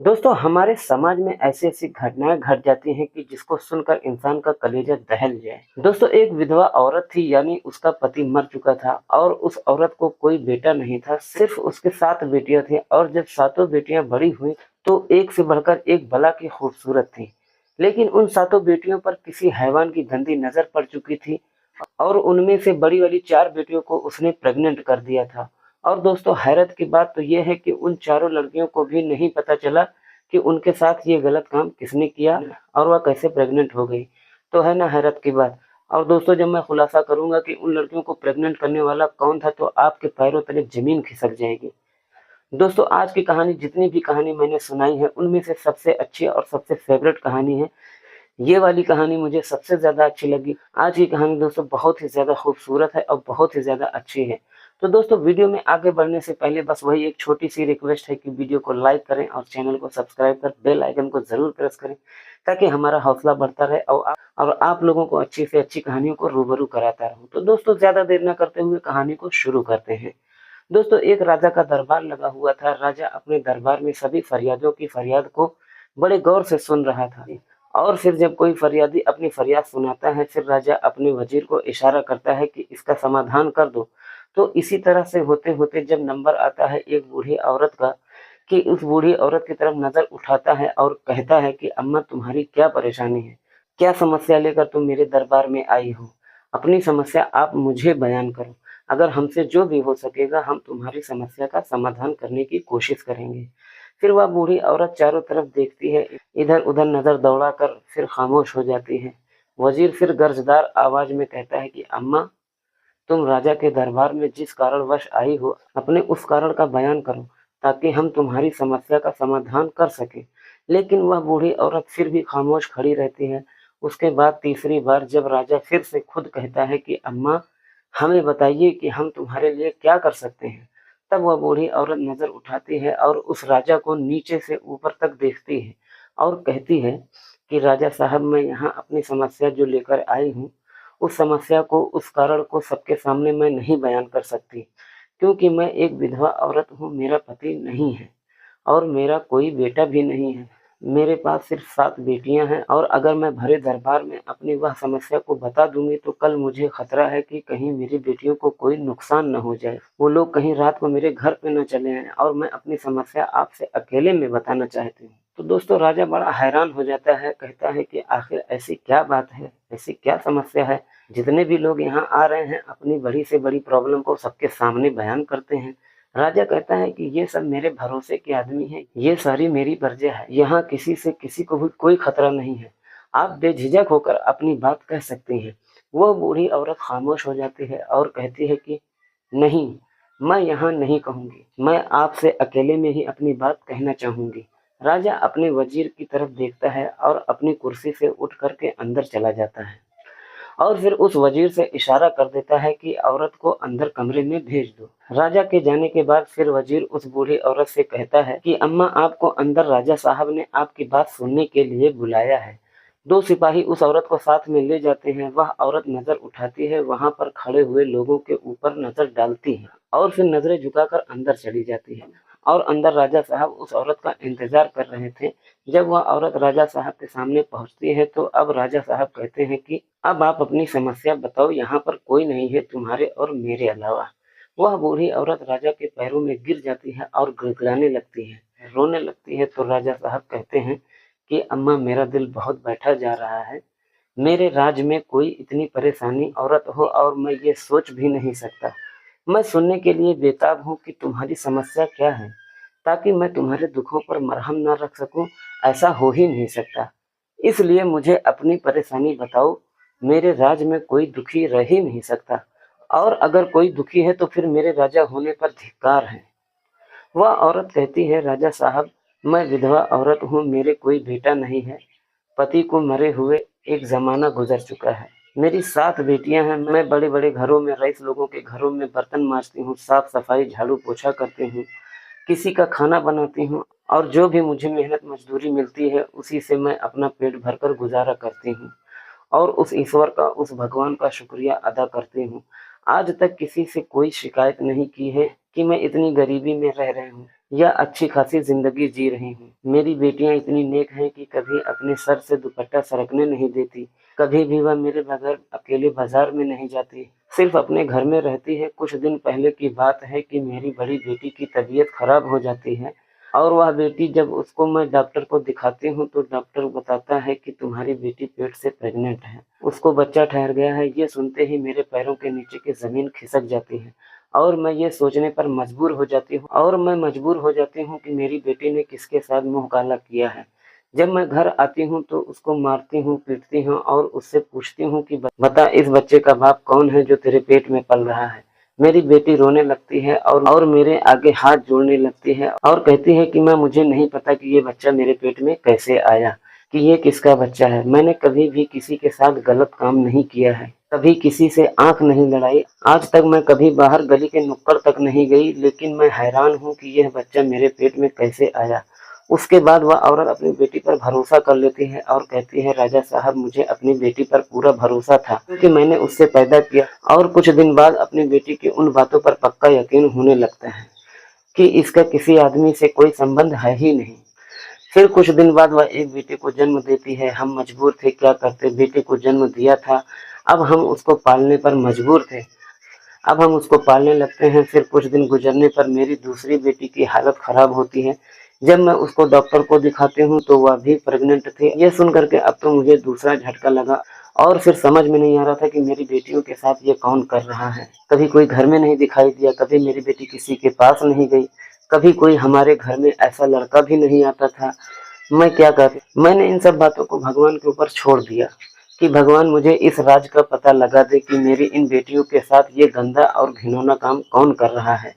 दोस्तों हमारे समाज में ऐसी-ऐसी घटनाएँ घट जाती हैं कि जिसको सुनकर इंसान का कलेजा दहल जाए। दोस्तों एक विधवा औरत थी यानी उसका पति मर चुका था और उस औरत को कोई बेटा नहीं था, सिर्फ़ उसके 7 बेटियाँ थीं और जब सातों बेटियाँ बड़ी हुईं तो एक से बढ़कर एक भला की खूबसूरत थीं। लेकिन उन सातों बेटियों पर किसी हैवान की गंदी नज़र पड़ चुकी थी और उनमें से बड़ी वाली 4 बेटियों को उसने प्रेग्नेंट कर दिया था। और दोस्तों हैरत की बात तो ये है कि उन चारों लड़कियों को भी नहीं पता चला कि उनके साथ ये गलत काम किसने किया और वह कैसे प्रेग्नेंट हो गई। तो है ना हैरत की बात। और दोस्तों जब मैं खुलासा करूँगा कि उन लड़कियों को प्रेग्नेंट करने वाला कौन था तो आपके पैरों तले ज़मीन खिसक जाएगी। दोस्तों आज की कहानी जितनी भी कहानी मैंने सुनाई है उनमें से सबसे अच्छी और सबसे फ़ेवरेट कहानी है ये वाली कहानी मुझे सबसे ज़्यादा अच्छी लगी। आज की कहानी दोस्तों बहुत ही ज़्यादा खूबसूरत है और बहुत ही ज़्यादा अच्छी है। तो दोस्तों वीडियो में आगे बढ़ने से पहले बस वही एक छोटी-सी रिक्वेस्ट है कि वीडियो को लाइक करें और चैनल को सब्सक्राइब कर बेल आइकन को ज़रूर प्रेस करें ताकि हमारा हौसला बढ़ता रहे और आप लोगों को अच्छी से अच्छी कहानियों को रूबरू कराता रहूँ। तो दोस्तों ज़्यादा देर ना करते हुए कहानी को शुरू करते हैं। दोस्तों एक राजा का दरबार लगा हुआ था। राजा अपने दरबार में सभी फरियादियों की फरियाद को बड़े गौर से सुन रहा था और फिर जब कोई फरियादी अपनी फरियाद सुनाता है फिर राजा अपने वजीर को इशारा करता है कि इसका समाधान कर दो। तो इसी तरह से होते-होते जब नंबर आता है एक बूढ़ी औरत का कि उस बूढ़ी औरत की तरफ नज़र उठाता है और कहता है कि अम्मा तुम्हारी क्या परेशानी है? क्या समस्या लेकर तुम मेरे दरबार में आई हो? अपनी समस्या आप मुझे बयान करो। अगर हमसे जो भी हो सकेगा हम तुम्हारी समस्या का समाधान करने की कोशिश करेंगे। फिर वह बूढ़ी औरत चारों तरफ देखती है, इधर-उधर नज़र दौड़ाकर फिर खामोश हो जाती है। वज़ीर फिर गर्जदार आवाज़ में कहता है कि अम्मा तुम राजा के दरबार में जिस कारणवश आई हो, अपने उस कारण का बयान करो, ताकि हम तुम्हारी समस्या का समाधान कर सकें। लेकिन वह बूढ़ी औरत फिर भी खामोश खड़ी रहती है। उसके बाद तीसरी बार जब राजा फिर से खुद कहता है कि अम्मा, हमें बताइए कि हम तुम्हारे लिए क्या कर सकते हैं? तब वह बूढ़ी औरत नज़र उठाती है और उस राजा को नीचे से ऊपर तक देखती है और कहती है कि राजा साहब मैं यहाँ अपनी समस्या जो लेकर आई हूँ उस समस्या को, उस कारण को सबके सामने मैं नहीं बयान कर सकती, क्योंकि मैं एक विधवा औरत हूँ, मेरा पति नहीं है और मेरा कोई बेटा भी नहीं है। मेरे पास सिर्फ़ 7 बेटियाँ हैं और अगर मैं भरे दरबार में अपनी वह समस्या को बता दूँगी तो कल मुझे खतरा है कि कहीं मेरी बेटियों को कोई नुकसान न हो जाए। वो लोग कहीं रात को मेरे घर पे न चले आएँ और मैं अपनी समस्या आपसे अकेले में बताना चाहती हूँ। तो दोस्तों राजा बड़ा हैरान हो जाता है, कहता है कि आखिर ऐसी क्या बात है, ऐसी क्या समस्या है? जितने भी लोग यहाँ आ रहे हैं अपनी बड़ी से बड़ी प्रॉब्लम को सबके सामने बयान करते हैं। राजा कहता है कि ये सब मेरे भरोसे के आदमी हैं, ये सारी मेरी प्रजा है, यहाँ किसी से किसी को भी कोई खतरा नहीं है। आप बेझिझक होकर अपनी बात कह सकती हैं। वो बूढ़ी औरत खामोश हो जाती है और कहती है कि नहीं, मैं यहाँ नहीं कहूँगी, मैं आपसे अकेले में ही अपनी बात कहना चाहूँगी। राजा अपने वजीर की तरफ देखता है और अपनी कुर्सी से उठ कर के अंदर चला जाता है। और फिर उस वजीर से इशारा कर देता है कि औरत को अंदर कमरे में भेज दो। राजा के जाने के बाद फिर वजीर उस बूढ़ी औरत से कहता है कि अम्मा आपको अंदर राजा साहब ने आपकी बात सुनने के लिए बुलाया है। 2 सिपाही उस औरत को साथ में ले जाते हैं। वह औरत नजर उठाती है, वहां पर खड़े हुए लोगों के ऊपर नजर डालती है और फिर नजरें झुकाकर अंदर चली जाती है। और अंदर राजा साहब उस औरत का इंतजार कर रहे थे। जब वह औरत राजा साहब के सामने पहुंचती है तो अब राजा साहब कहते हैं कि अब आप अपनी समस्या बताओ, यहाँ पर कोई नहीं है तुम्हारे और मेरे अलावा। वह बूढ़ी औरत राजा के पैरों में गिर जाती है और गिड़गिड़ाने लगती है, रोने लगती है। तो राजा साहब कहते हैं कि अम्मा मेरा दिल बहुत बैठा जा रहा है। मेरे राज्य में कोई इतनी परेशानी औरत हो और मैं ये सोच भी नहीं सकता। मैं सुनने के लिए बेताब हूँ कि तुम्हारी समस्या क्या है, ताकि मैं तुम्हारे दुखों पर मरहम न रख सकूं, ऐसा हो ही नहीं सकता। इसलिए मुझे अपनी परेशानी बताओ। मेरे राज्य में कोई दुखी रह ही नहीं सकता और अगर कोई दुखी है तो फिर मेरे राजा होने पर धिक्कार है। वह औरत कहती है राजा साहब मैं विधवा औरत हूँ, मेरे कोई बेटा नहीं है, पति को मरे हुए एक ज़माना गुज़र चुका है। मेरी 7 बेटियाँ हैं, मैं बड़े-बड़े घरों में रईस लोगों के घरों में बर्तन माँजती हूँ, साफ-सफाई, झाड़ू-पोछा करती हूँ, किसी का खाना बनाती हूँ और जो भी मुझे मेहनत मज़दूरी मिलती है, उसी से मैं अपना पेट भरकर गुज़ारा करती हूँ और उस ईश्वर का, उस भगवान का शुक्रिया अदा करती हूँ। आज तक किसी से कोई शिकायत नहीं की है कि मैं इतनी गरीबी में रह रही हूँ या अच्छी खासी जिंदगी जी रही हूँ। मेरी बेटियां इतनी नेक हैं कि कभी अपने सर से दुपट्टा सरकने नहीं देती, कभी भी वह मेरे बगैर अकेले बाजार में नहीं जाती, सिर्फ अपने घर में रहती है। कुछ दिन पहले की बात है कि मेरी बड़ी बेटी की तबीयत खराब हो जाती है और वह बेटी जब उसको मैं डॉक्टर को दिखाती हूँ तो डॉक्टर बताता है कि तुम्हारी बेटी पेट से प्रेग्नेंट है, उसको बच्चा ठहर गया है। ये सुनते ही मेरे पैरों के नीचे की ज़मीन खिसक जाती है और मैं ये सोचने पर मजबूर हो जाती हूँ कि मेरी बेटी ने किसके साथ मुँह काला किया है। जब मैं घर आती हूँ तो उसको मारती हूँ, पीटती हूँ और उससे पूछती हूँ कि बता इस बच्चे का बाप कौन है जो तेरे पेट में पल रहा है। मेरी बेटी रोने लगती है और मेरे आगे हाथ जोड़ने लगती है और कहती है कि माँ मुझे नहीं पता कि ये बच्चा मेरे पेट में कैसे आया, कि ये किसका बच्चा है। मैंने कभी भी किसी के साथ गलत काम नहीं किया है, कभी किसी से आंख नहीं लड़ाई, आज तक मैं कभी बाहर गली के नुक्कड़ तक नहीं गई, लेकिन मैं हैरान हूँ कि यह बच्चा मेरे पेट में कैसे आया। उसके बाद वह औरत अपनी बेटी पर भरोसा कर लेती है और कहती है राजा साहब मुझे अपनी बेटी पर पूरा भरोसा था क्योंकि मैंने उससे पैदा किया। और कुछ दिन बाद अपनी बेटी की उन बातों पर पक्का यकीन होने लगता है कि इसका किसी आदमी से कोई संबंध है ही नहीं। फिर कुछ दिन बाद वह एक बेटे को जन्म देती है। हम मजबूर थे, क्या करते, बेटे को जन्म दिया था, अब हम उसको पालने पर मजबूर थे। अब हम उसको पालने लगते हैं। फिर कुछ दिन गुजरने पर मेरी दूसरी बेटी की हालत खराब होती है। जब मैं उसको डॉक्टर को दिखाती हूँ तो वह भी प्रेग्नेंट थी। यह सुन करके अब तो मुझे दूसरा झटका लगा और फिर समझ में नहीं आ रहा था कि मेरी बेटियों के साथ ये कौन कर रहा है। कभी कोई घर में नहीं दिखाई दिया, कभी मेरी बेटी किसी के पास नहीं गई, कभी कोई हमारे घर में ऐसा लड़का भी नहीं आता था। मैं क्या कर मैंने इन सब बातों को भगवान के ऊपर छोड़ दिया कि भगवान मुझे इस राज का पता लगा दे कि मेरी इन बेटियों के साथ ये गंदा और घिनौना काम कौन कर रहा है।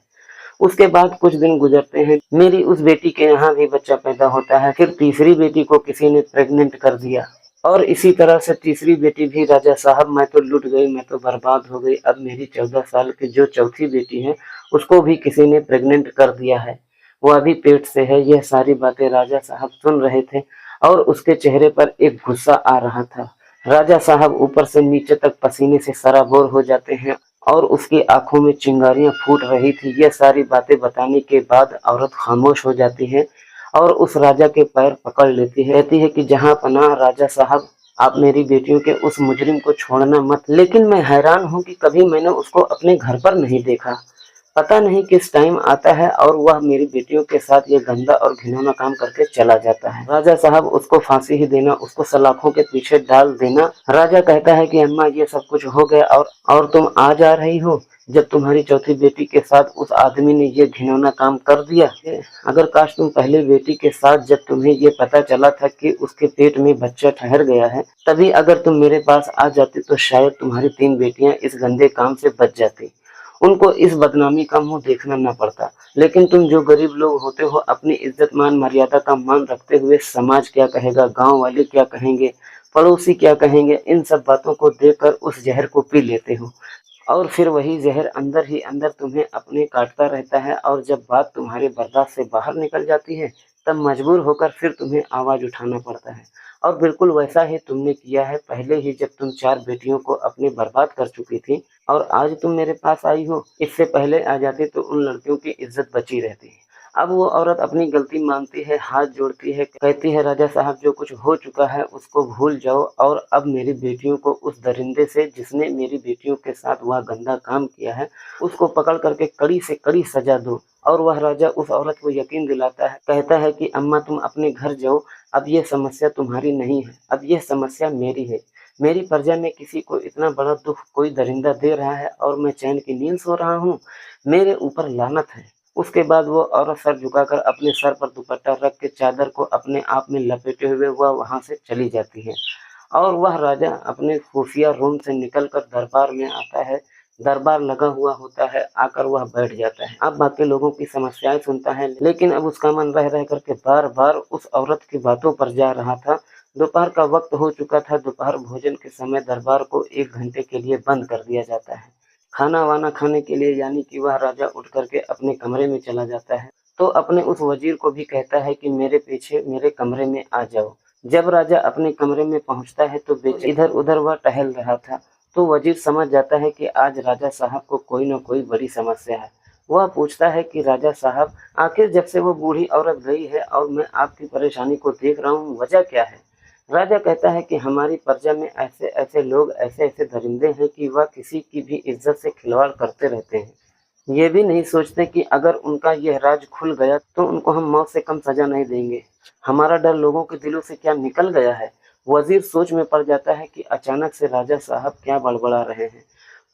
उसके बाद कुछ दिन गुजरते हैं, मेरी उस बेटी के यहाँ भी बच्चा पैदा होता है। फिर तीसरी बेटी को किसी ने प्रेग्नेंट कर दिया और इसी तरह से तीसरी बेटी भी। राजा साहब मैं तो लुट गई, मैं तो बर्बाद हो गई। अब मेरी 14 साल की जो चौथी बेटी है उसको भी किसी ने प्रेग्नेंट कर दिया है, वो अभी पेट से है। यह सारी बातें राजा साहब सुन रहे थे और उसके चेहरे पर एक गुस्सा आ रहा था। राजा साहब ऊपर से नीचे तक पसीने से सराबोर हो जाते हैं और उसकी आंखों में चिंगारियां फूट रही थी। यह सारी बातें बताने के बाद औरत खामोश हो जाती है और उस राजा के पैर पकड़ लेती है, कहती है कि जहां पनाह राजा साहब, आप मेरी बेटियों के उस मुजरिम को छोड़ना मत। लेकिन मैं हैरान हूं कि कभी मैंने उसको अपने घर पर नहीं देखा, पता नहीं किस टाइम आता है और वह मेरी बेटियों के साथ ये गंदा और घिनौना काम करके चला जाता है। राजा साहब उसको फांसी ही देना, उसको सलाखों के पीछे डाल देना। राजा कहता है कि अम्मा ये सब कुछ हो गया और तुम आ जा रही हो जब तुम्हारी चौथी बेटी के साथ उस आदमी ने ये घिनौना काम कर दिया। अगर काश तुम पहले बेटी के साथ जब तुम्हें ये पता चला था कि उसके पेट में बच्चा ठहर गया है, तभी अगर तुम मेरे पास आ जाती तो शायद तुम्हारी 3 बेटियां इस गंदे काम से बच जाती, उनको इस बदनामी का मुंह देखना न पड़ता। लेकिन तुम जो गरीब लोग होते हो, अपनी इज्जत मान मर्यादा का मान रखते हुए समाज क्या कहेगा, गांव वाले क्या कहेंगे, पड़ोसी क्या कहेंगे, इन सब बातों को देखकर उस जहर को पी लेते हो और फिर वही जहर अंदर ही अंदर तुम्हें अपने काटता रहता है और जब बात तुम्हारे बर्दाश्त से बाहर निकल जाती है तब मजबूर होकर फिर तुम्हें आवाज उठाना पड़ता है। और बिल्कुल वैसा ही तुमने किया है पहले ही, जब तुम 4 बेटियों को अपने बर्बाद कर चुकी थी और आज तुम मेरे पास आई हो। इससे पहले आ जाती तो उन लड़कियों की इज्जत बची रहती। अब वो औरत अपनी गलती मानती है, हाथ जोड़ती है, कहती है राजा साहब जो कुछ हो चुका है उसको भूल जाओ और अब मेरी बेटियों को उस दरिंदे से जिसने मेरी बेटियों के साथ वह गंदा काम किया है उसको पकड़ करके कड़ी से कड़ी सजा दो। और वह राजा उस औरत को यकीन दिलाता है, कहता है कि अम्मा तुम अपने घर जाओ, अब ये समस्या तुम्हारी नहीं है, अब ये समस्या मेरी है। मेरी प्रजा में किसी को इतना बड़ा दुख कोई दरिंदा दे रहा है और मैं चैन की नींद सो रहा हूँ, मेरे ऊपर लानत है। उसके बाद वो औरत सर झुकाकर अपने सर पर दुपट्टा रख के चादर को अपने आप में लपेटे हुए वह वहां से चली जाती है और वह राजा अपने खुफिया रूम से निकलकर दरबार में आता है। दरबार लगा हुआ होता है, आकर वह बैठ जाता है। अब बाकी लोगों की समस्याएं सुनता है, लेकिन अब उसका मन रह रह करके बार बार उस औरत की बातों पर जा रहा था। दोपहर का वक्त हो चुका था। दोपहर भोजन के समय दरबार को 1 घंटे के लिए बंद कर दिया जाता है, खाना वाना खाने के लिए, यानी कि वह राजा उठ करके अपने कमरे में चला जाता है। तो अपने उस वजीर को भी कहता है कि मेरे पीछे मेरे कमरे में आ जाओ। जब राजा अपने कमरे में पहुंचता है तो इधर उधर वह टहल रहा था। तो वजीर समझ जाता है कि आज राजा साहब को कोई न कोई बड़ी समस्या है। वह पूछता है कि राजा साहब, आखिर जब से वो बूढ़ी औरत गई है और मैं आपकी परेशानी को देख रहा हूँ, वजह क्या है? राजा कहता है कि हमारी प्रजा में ऐसे ऐसे लोग, ऐसे ऐसे दरिंदे हैं कि वह किसी की भी इज्जत से खिलवाड़ करते रहते हैं। ये भी नहीं सोचते कि अगर उनका यह राज खुल गया तो उनको हम मौत से कम सजा नहीं देंगे। हमारा डर लोगों के दिलों से क्या निकल गया है? वजीर सोच में पड़ जाता है कि अचानक से राजा साहब क्या बड़बड़ा रहे हैं।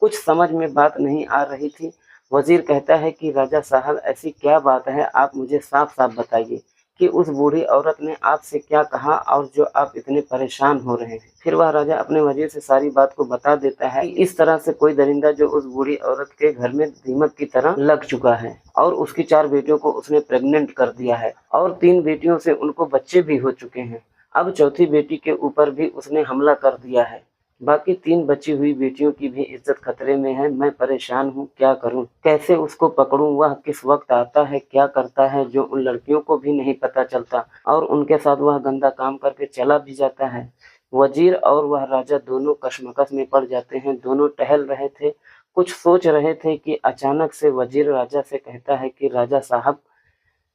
कुछ समझ में बात नहीं आ रही थी। वजीर कहता है कि राजा साहब, ऐसी क्या बात है, आप मुझे साफ साफ बताइए कि उस बूढ़ी औरत ने आपसे क्या कहा और जो आप इतने परेशान हो रहे हैं। फिर वह राजा अपने वजीर से सारी बात को बता देता है कि इस तरह से कोई दरिंदा जो उस बूढ़ी औरत के घर में दीमक की तरह लग चुका है और उसकी 4 बेटियों को उसने प्रेग्नेंट कर दिया है और 3 बेटियों से उनको बच्चे भी हो चुके हैं। अब चौथी बेटी के ऊपर भी उसने हमला कर दिया है। बाकी 3 बची हुई बेटियों की भी इज्जत खतरे में है। मैं परेशान हूँ, क्या करूँ? कैसे उसको पकड़ूँ? वह किस वक्त आता है, क्या करता है, जो उन लड़कियों को भी नहीं पता चलता और उनके साथ वह गंदा काम करके चला भी जाता है। वजीर और वह राजा दोनों कशमकश में पड़ जाते हैं। दोनों टहल रहे थे, कुछ सोच रहे थे कि अचानक से वजीर राजा से कहता है कि राजा साहब,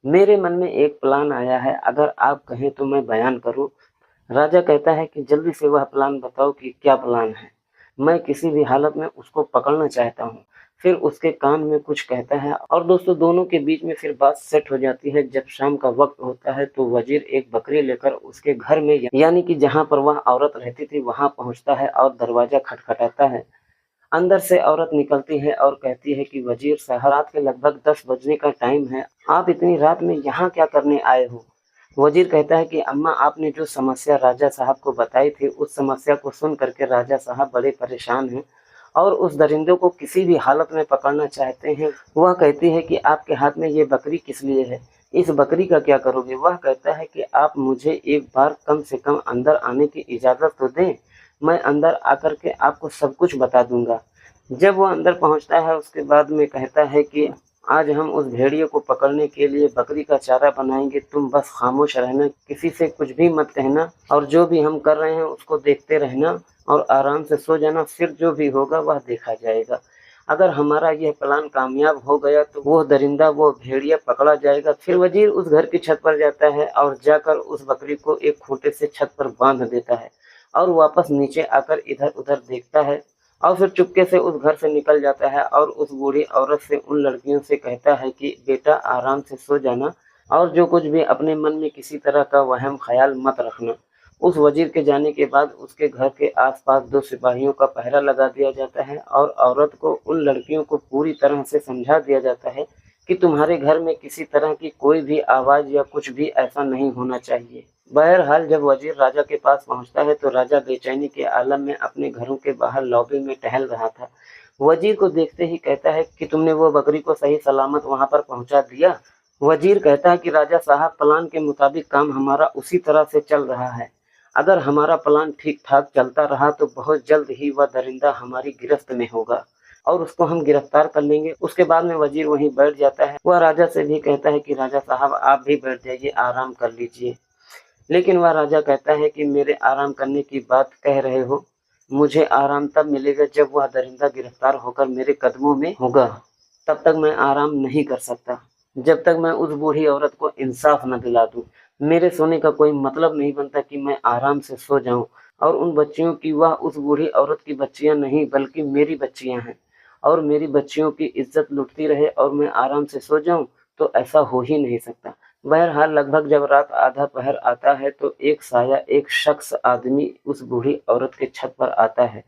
मेरे मन में एक प्लान आया है, अगर आप कहें तो मैं बयान करूं। राजा कहता है कि जल्दी से वह प्लान बताओ कि क्या प्लान है। मैं किसी भी हालत में उसको पकड़ना चाहता हूँ। फिर उसके कान में कुछ कहता है और दोस्तों दोनों के बीच में फिर बात सेट हो जाती है। जब शाम का वक्त होता है तो वजीर एक बकरी लेकर उसके घर में यानी कि जहाँ पर वह औरत रहती थी वहाँ पहुँचता है और दरवाजा खटखटाता है। अंदर से औरत निकलती है और कहती है कि वजीर साहब, रात के लगभग 10 बजने का टाइम है, आप इतनी रात में यहाँ क्या करने आए हो? वजीर कहता है कि अम्मा, आपने जो समस्या राजा साहब को बताई थी, उस समस्या को सुन करके राजा साहब बड़े परेशान हैं और उस दरिंदे को किसी भी हालत में पकड़ना चाहते हैं। वह कहती है कि आपके हाथ में ये बकरी किस लिए है? इस बकरी का क्या करोगे? वह कहता है कि आप मुझे एक बार कम से कम अंदर आने की इजाज़त तो दें, मैं अंदर आकर के आपको सब कुछ बता दूंगा। जब वह अंदर पहुंचता है उसके बाद में कहता है कि आज हम उस भेड़िए को पकड़ने के लिए बकरी का चारा बनाएंगे, तुम बस खामोश रहना, किसी से कुछ भी मत कहना और जो भी हम कर रहे हैं उसको देखते रहना और आराम से सो जाना। फिर जो भी होगा वह देखा जाएगा। अगर हमारा यह प्लान कामयाब हो गया तो वो दरिंदा, वो भेड़िया पकड़ा जाएगा। फिर वजीर उस घर की छत पर जाता है और जाकर उस बकरी को एक खूंटे से छत पर बांध देता है और वापस नीचे आकर इधर उधर देखता है और फिर चुपके से उस घर से निकल जाता है और उस बूढ़ी औरत से, उन लड़कियों से कहता है कि बेटा आराम से सो जाना और जो कुछ भी अपने मन में किसी तरह का वहम ख्याल मत रखना। उस वजीर के जाने के बाद उसके घर के आसपास 2 सिपाहियों का पहरा लगा दिया जाता है और औरत को, उन लड़कियों को पूरी तरह से समझा दिया जाता है कि तुम्हारे घर में किसी तरह की कोई भी आवाज़ या कुछ भी ऐसा नहीं होना चाहिए। बहरहाल जब वजीर राजा के पास पहुंचता है तो राजा बेचैनी के आलम में अपने घरों के बाहर लॉबी में टहल रहा था। वजीर को देखते ही कहता है कि तुमने वो बकरी को सही सलामत वहां पर पहुंचा दिया? वजीर कहता है कि राजा साहब, प्लान के मुताबिक काम हमारा उसी तरह से चल रहा है। अगर हमारा प्लान ठीक ठाक चलता रहा तो बहुत जल्द ही वह दरिंदा हमारी गिरफ्त में होगा और उसको हम गिरफ्तार कर लेंगे। उसके बाद में वजीर वहीं बैठ जाता है। वह राजा से भी कहता है कि राजा साहब, आप भी बैठ जाइए, आराम कर लीजिए। लेकिन वह राजा कहता है कि मेरे आराम करने की बात कह रहे हो, मुझे आराम तब मिलेगा जब वह दरिंदा गिरफ्तार होकर मेरे कदमों में होगा। तब तक मैं आराम नहीं कर सकता, जब तक मैं उस बूढ़ी औरत को इंसाफ न दिला दूं। मेरे सोने का कोई मतलब नहीं बनता कि मैं आराम से सो जाऊं और उन बच्चियों की, वह उस बूढ़ी औरत की बच्चियां नहीं बल्कि मेरी बच्चियां हैं, और मेरी बच्चियों की इज्जत लुटती रहे और मैं आराम से सो जाऊं, तो ऐसा हो ही नहीं सकता। बहरहाल लगभग जब रात आधा पहर आता है तो एक साया, एक शख्स आदमी उस बूढ़ी औरत के छत पर आता है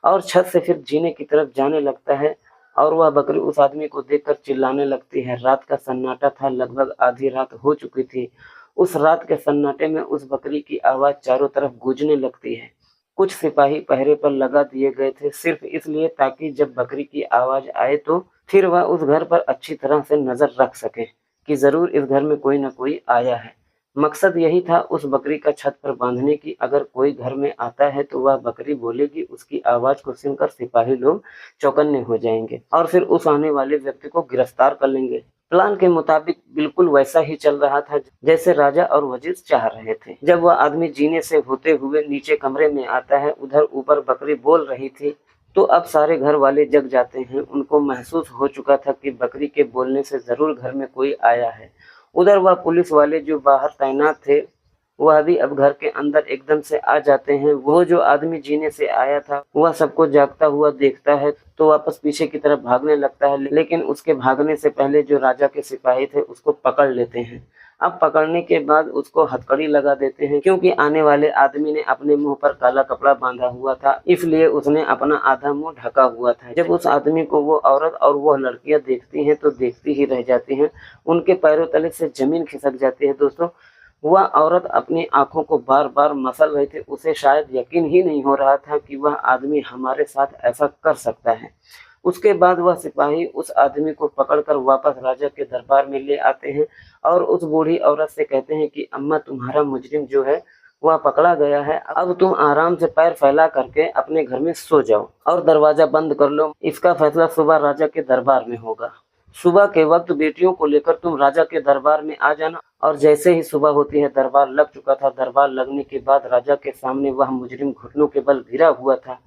और छत से फिर जीने की तरफ जाने लगता है और वह बकरी उस आदमी को देखकर चिल्लाने लगती है। रात का सन्नाटा था, लगभग आधी रात हो चुकी थी। उस रात के सन्नाटे में उस बकरी की आवाज़ चारों तरफ गूंजने लगती है। कुछ सिपाही पहरे पर लगा दिए गए थे सिर्फ इसलिए ताकि जब बकरी की आवाज़ आए तो फिर वह उस घर पर अच्छी तरह से नज़र रख सके कि ज़रूर इस घर में कोई न कोई आया है। मकसद यही था उस बकरी का छत पर बांधने की। अगर कोई घर में आता है तो वह बकरी बोलेगी, उसकी आवाज़ को सुनकर सिपाही लोग चौकन्ने हो जाएंगे और फिर उस आने वाले व्यक्ति को गिरफ्तार कर लेंगे। प्लान के मुताबिक बिल्कुल वैसा ही चल रहा था जैसे राजा और वजीर चाह रहे थे। जब वह आदमी जीने से होते हुए नीचे कमरे में आता है, उधर ऊपर बकरी बोल रही थी तो अब सारे घर वाले जग जाते हैं। उनको महसूस हो चुका था कि बकरी के बोलने से ज़रूर घर में कोई आया है। उधर वह पुलिस वाले जो बाहर तैनात थे, वह भी अब घर के अंदर एकदम से आ जाते हैं। वो जो आदमी जीने से आया था, वह सबको जागता हुआ देखता है तो वापस पीछे की तरफ भागने लगता है, लेकिन उसके भागने से पहले जो राजा के सिपाही थे उसको पकड़ लेते हैं। अब पकड़ने के बाद उसको हथकड़ी लगा देते हैं, क्योंकि आने वाले आदमी ने अपने मुंह पर काला कपड़ा बांधा हुआ था, इसलिए उसने अपना आधा मुंह ढका हुआ था। जब उस आदमी को वो औरत और वो लड़कियां देखती हैं तो देखती ही रह जाती हैं। उनके पैरों तले से जमीन खिसक जाती है। दोस्तों, वह औरत अपनी आंखों को बार बार मसल रही थी। उसे शायद यकीन ही नहीं हो रहा था कि वह आदमी हमारे साथ ऐसा कर सकता है। उसके बाद वह सिपाही उस आदमी को पकड़कर वापस राजा के दरबार में ले आते हैं और उस बूढ़ी औरत से कहते हैं कि अम्मा, तुम्हारा मुजरिम जो है वह पकड़ा गया है। अब तुम आराम से पैर फैला करके अपने घर में सो जाओ और दरवाजा बंद कर लो। इसका फैसला सुबह राजा के दरबार में होगा। सुबह के वक्त बेटियों को लेकर तुम राजा के दरबार में आ जाना। और जैसे ही सुबह होती है, दरबार लग चुका था। दरबार लगने के बाद राजा के सामने वह मुजरिम घुटनों के बल गिरा हुआ था।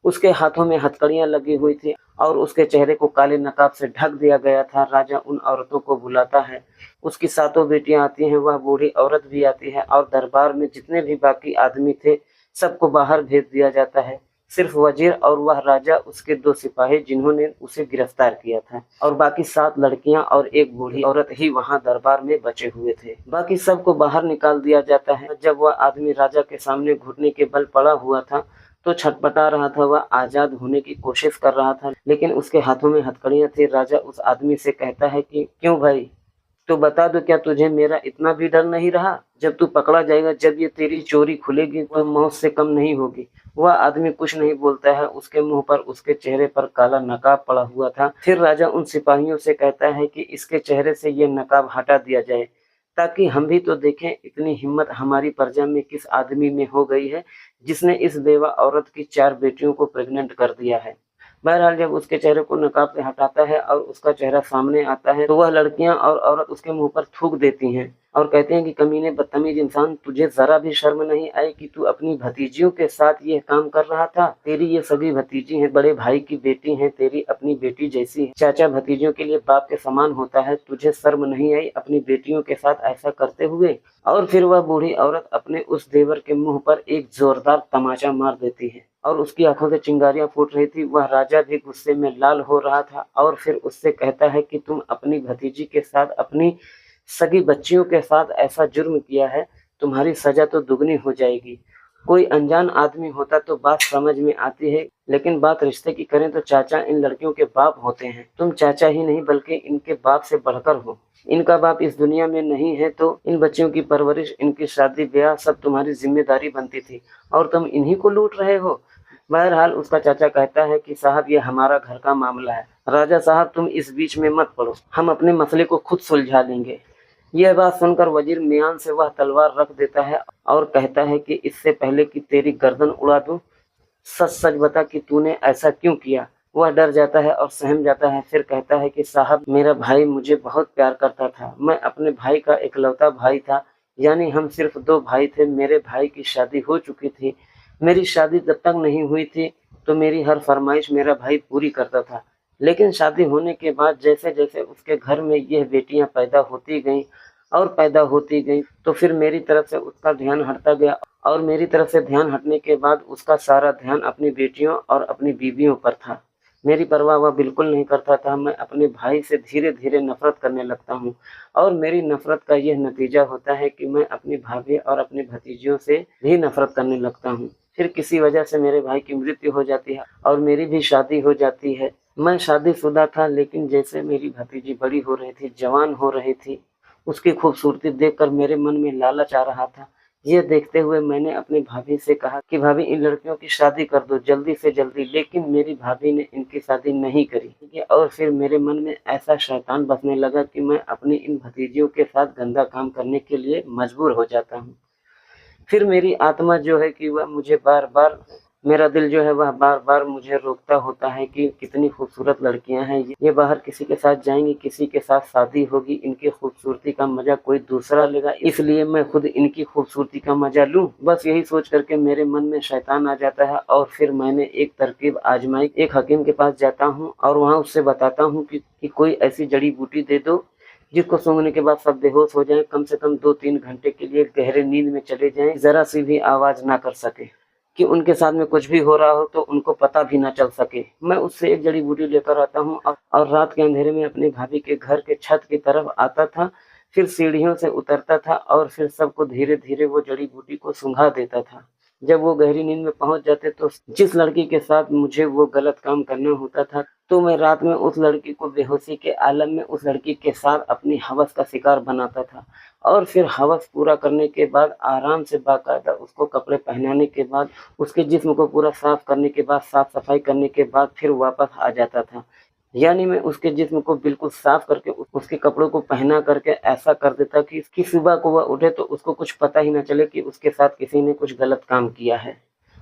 उसके हाथों में हथकड़ियां लगी हुई थी और उसके चेहरे को काले नकाब से ढक दिया गया था। राजा उन औरतों को बुलाता है। उसकी सातों बेटियां आती हैं, वह बूढ़ी औरत भी आती है और दरबार में जितने भी बाकी आदमी थे सबको बाहर भेज दिया जाता है। सिर्फ वजीर और वह राजा, उसके 2 सिपाही जिन्होंने उसे गिरफ्तार किया था, और बाकी 7 लड़कियां और एक बूढ़ी औरत ही वहां दरबार में बचे हुए थे। बाकी सबको बाहर निकाल दिया जाता है। जब वह आदमी राजा के सामने घुटने के बल पड़ा हुआ था तो छटपटा रहा था। वह आजाद होने की कोशिश कर रहा था, लेकिन उसके हाथों में हथकड़ियां थी। राजा उस आदमी से कहता है कि क्यों भाई, तो बता दो, क्या तुझे मेरा इतना भी डर नहीं रहा? जब तू पकड़ा जाएगा, जब ये तेरी चोरी खुलेगी, वह मौत से कम नहीं होगी। वह आदमी कुछ नहीं बोलता है। उसके मुंह पर, उसके चेहरे पर काला नकाब पड़ा हुआ था। फिर राजा उन सिपाहियों से कहता है कि इसके चेहरे से ये नकाब हटा दिया जाए, ताकि हम भी तो देखें इतनी हिम्मत हमारी प्रजा में किस आदमी में हो गई है, जिसने इस बेवा औरत की 4 बेटियों को प्रेग्नेंट कर दिया है। बहरहाल जब उसके चेहरे को नकाब से हटाता है और उसका चेहरा सामने आता है, तो वह लड़कियां और औरत उसके मुंह पर थूक देती हैं और कहते हैं कि कमीने, बदतमीज इंसान, तुझे जरा भी शर्म नहीं आई कि तू अपनी भतीजियों के साथ यह काम कर रहा था? तेरी ये सभी भतीजी हैं, बड़े भाई की बेटी हैं, तेरी अपनी बेटी जैसी है। चाचा भतीजियों के लिए बाप के समान होता है। तुझे शर्म नहीं आई अपनी बेटियों के साथ ऐसा करते हुए? और फिर वह बूढ़ी औरत अपने उस देवर के मुंह पर एक जोरदार तमाचा मार देती है और उसकी आंखों से चिंगारियां फूट रही थी। वह राजा भी गुस्से में लाल हो रहा था और फिर उससे कहता है कि तुम अपनी भतीजी के साथ, अपनी सगी बच्चियों के साथ ऐसा जुर्म किया है, तुम्हारी सजा तो दुगनी हो जाएगी। कोई अनजान आदमी होता तो बात समझ में आती है, लेकिन बात रिश्ते की करें तो चाचा इन लड़कियों के बाप होते हैं। तुम चाचा ही नहीं बल्कि इनके बाप से बढ़कर हो। इनका बाप इस दुनिया में नहीं है तो इन बच्चियों की परवरिश, इनकी शादी ब्याह सब तुम्हारी जिम्मेदारी बनती थी, और तुम इन्हीं को लूट रहे हो। बहरहाल उसका चाचा कहता है कि साहब, ये हमारा घर का मामला है। राजा साहब, तुम इस बीच में मत पड़ो, हम अपने मसले को खुद सुलझा लेंगे। यह बात सुनकर वजीर मियान से वह तलवार रख देता है और कहता है कि इससे पहले कि तेरी गर्दन उड़ा दूं, सच सच बता कि तूने ऐसा क्यों किया। वह डर जाता है और सहम जाता है। फिर कहता है कि साहब, मेरा भाई मुझे बहुत प्यार करता था। मैं अपने भाई का इकलौता भाई था, यानी हम सिर्फ 2 भाई थे। मेरे भाई की शादी हो चुकी थी। मेरी शादी जब तक नहीं हुई थी तो मेरी हर फरमाइश मेरा भाई पूरी करता था, लेकिन शादी होने के बाद जैसे जैसे उसके घर में यह बेटियां पैदा होती गईं और पैदा होती गईं, तो फिर मेरी तरफ से उसका ध्यान हटता गया, और मेरी तरफ से ध्यान हटने के बाद उसका सारा ध्यान अपनी बेटियों और अपनी बीवियों पर था। मेरी परवाह वह बिल्कुल नहीं करता था। मैं अपने भाई से धीरे धीरे नफरत करने लगता हूँ, और मेरी नफरत का यह नतीजा होता है कि मैं अपनी भाभी और अपनी भतीजियों से भी नफरत करने लगता हूँ। फिर किसी वजह से मेरे भाई की मृत्यु हो जाती है और मेरी भी शादी हो जाती है। मैं शादीशुदा था, लेकिन जैसे मेरी भतीजी बड़ी हो रही थी, जवान हो रही थी, उसकी खूबसूरती देखकर मेरे मन में लालच आ रहा था। यह देखते हुए मैंने अपनी भाभी से कहा कि भाभी, इन लड़कियों की शादी कर दो जल्दी से जल्दी। लेकिन मेरी भाभी ने इनकी शादी नहीं करी, और फिर मेरे मन में ऐसा शैतान बसने लगा कि मैं अपनी इन भतीजियों के साथ गंदा काम करने के लिए मजबूर हो जाता हूँ। फिर मेरी आत्मा जो है कि वह मुझे बार बार मेरा दिल जो है वह बार-बार मुझे रोकता होता है कि कितनी खूबसूरत लड़कियाँ हैं, ये बाहर किसी के साथ जाएँगी, किसी के साथ शादी होगी, इनकी खूबसूरती का मज़ा कोई दूसरा लेगा, इसलिए मैं खुद इनकी खूबसूरती का मज़ा लूँ। बस यही सोच कर के मेरे मन में शैतान आ जाता है और फिर मैंने एक तरकीब आज़माई। एक हकीम के पास जाता हूँ और वहाँ उससे बताता हूँ कि कोई ऐसी जड़ी-बूटी दे दो, जिसको सूंघने के बाद सब बेहोश हो जाएँ, कम से कम 2-3 घंटे के लिए गहरे नींद में चले जाएँ, ज़रा-सी भी आवाज़ ना कर सकें। कि उनके साथ में कुछ भी हो रहा हो तो उनको पता भी ना चल सके। मैं उससे एक जड़ी-बूटी लेकर आता हूँ और रात के अंधेरे में अपनी भाभी के घर के छत की तरफ आता था, फिर सीढ़ियों से उतरता था और फिर सबको धीरे-धीरे वो जड़ी-बूटी को सूँघा देता था। जब वो गहरी नींद में पहुँच जाते तो जिस लड़की के साथ मुझे वो गलत काम करना होता था, तो मैं रात में उस लड़की को बेहोशी के आलम में उस लड़की के साथ अपनी हवस का शिकार बनाता था। और फिर हवस पूरा करने के बाद आराम से बाकायदा उसको कपड़े पहनाने के बाद, उसके जिस्म को पूरा साफ करने के बाद, साफ-सफाई करने के बाद फिर वापस आ जाता था। यानी मैं उसके जिस्म को बिल्कुल साफ करके उसके कपड़ों को पहना करके ऐसा कर देता कि सुबह को वह उठे तो उसको कुछ पता ही ना चले कि उसके साथ किसी ने कुछ गलत काम किया है।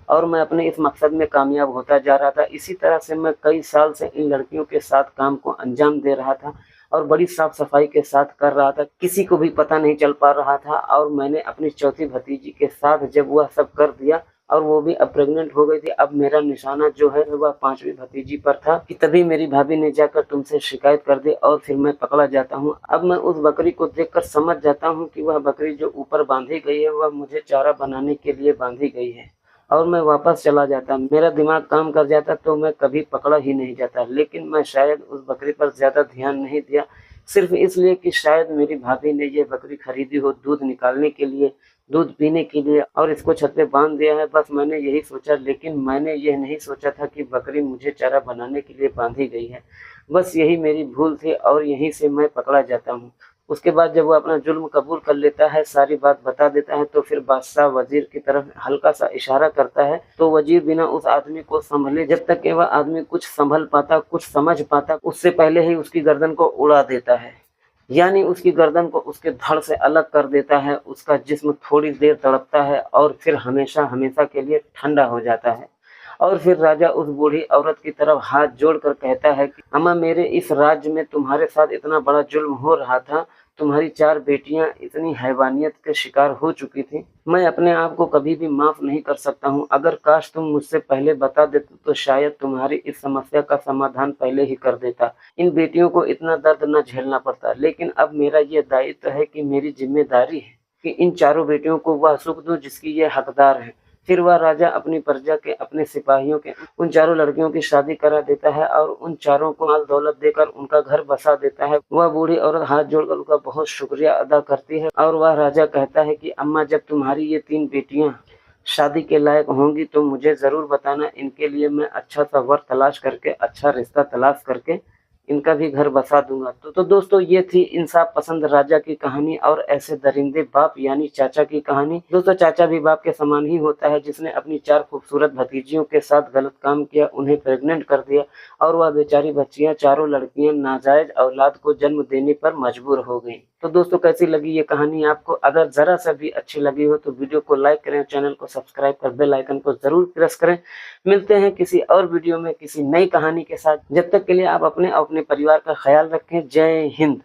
और मैं अपने इस मकसद में कामयाब होता जा रहा था। इसी तरह से मैं कई साल से इन लड़कियों के साथ काम को अंजाम दे रहा था और बड़ी साफ-सफाई के साथ कर रहा था। किसी को भी पता नहीं चल पा रहा था और मैंने अपनी चौथी भतीजी के साथ जब वह सब कर दिया और वो भी अब प्रेग्नेंट हो गई थी, अब मेरा निशाना जो है वह 5वीं भतीजी पर था कि तभी मेरी भाभी ने जाकर तुमसे शिकायत कर दी और फिर मैं पकड़ा जाता हूँ। अब मैं उस बकरी को देखकर समझ जाता हूँ कि वह बकरी जो ऊपर बांधी गई है वह मुझे चारा बनाने के लिए बांधी गई है और मैं वापस चला जाता। मेरा दिमाग काम कर जाता तो मैं कभी पकड़ा ही नहीं जाता, लेकिन मैं शायद उस बकरी पर ज़्यादा ध्यान नहीं दिया, सिर्फ़ इसलिए कि शायद मेरी भाभी ने ये बकरी खरीदी हो दूध निकालने के लिए, दूध पीने के लिए और इसको छत पे बाँध दिया है, बस मैंने यही सोचा। लेकिन मैंने यह नहीं सोचा था कि बकरी मुझे चारा बनाने के लिए बाँधी गई है। बस यही मेरी भूल थी और यहीं से मैं पकड़ा जाता हूँ। उसके बाद जब वो अपना जुल्म कबूल कर लेता है, सारी बात बता देता है, तो फिर बादशाह वज़ीर की तरफ हल्का-सा इशारा करता है, तो वज़ीर बिना उस आदमी को सँभले जब तक कि वह आदमी कुछ सँभल पाता, कुछ समझ पाता, उससे पहले ही उसकी गर्दन को उड़ा देता है। यानी उसकी गर्दन को उसके धड़ से अलग कर देता है, उसका जिस्म थोड़ी देर तड़पता है और फिर हमेशा-हमेशा के लिए ठंडा हो जाता है। और फिर राजा उस बूढ़ी औरत की तरफ हाथ जोड़कर कहता है कि अम्मा, मेरे इस राज्य में तुम्हारे साथ इतना बड़ा जुल्म हो रहा था, तुम्हारी 4 बेटियां इतनी हैवानियत के शिकार हो चुकी थी, मैं अपने आप को कभी भी माफ नहीं कर सकता हूँ। अगर काश तुम मुझसे पहले बता देते तो शायद तुम्हारी इस समस्या का समाधान पहले ही कर देता, इन बेटियों को इतना दर्द न झेलना पड़ता। लेकिन अब मेरा ये दायित्व है कि मेरी जिम्मेदारी है कि इन चारों बेटियों को वह सुख दूं जिसकी ये हकदार है। फिर वह राजा अपनी प्रजा के, अपने सिपाहियों के उन चारों लड़कियों की शादी करा देता है और उन चारों को माल दौलत देकर उनका घर बसा देता है। वह बूढ़ी औरत हाथ जोड़कर उसका बहुत शुक्रिया अदा करती है और वह राजा कहता है कि अम्मा, जब तुम्हारी ये 3 बेटियां शादी के लायक होंगी तो मुझे ज़रूर बताना, इनके लिए मैं अच्छा सा वर तलाश करके, अच्छा रिश्ता तलाश करके इनका भी घर बसा दूंगा। तो दोस्तों, ये थी इंसाफ पसंद राजा की कहानी और ऐसे दरिंदे बाप यानी चाचा की कहानी। दोस्तों, चाचा भी बाप के समान ही होता है, जिसने अपनी 4 खूबसूरत भतीजियों के साथ गलत काम किया, उन्हें प्रेग्नेंट कर दिया और वह बेचारी बच्चियां, चारों लड़कियां नाजायज औलाद को जन्म देने पर मजबूर हो गई। तो दोस्तों, कैसी लगी ये कहानी आपको? अगर जरा सा भी अच्छी लगी हो तो वीडियो को लाइक करें, चैनल को सब्सक्राइब कर बेल आइकन को जरूर प्रेस करें। मिलते हैं किसी और वीडियो में किसी नई कहानी के साथ। जब तक के लिए आप अपने और अपने परिवार का ख्याल रखें। जय हिंद।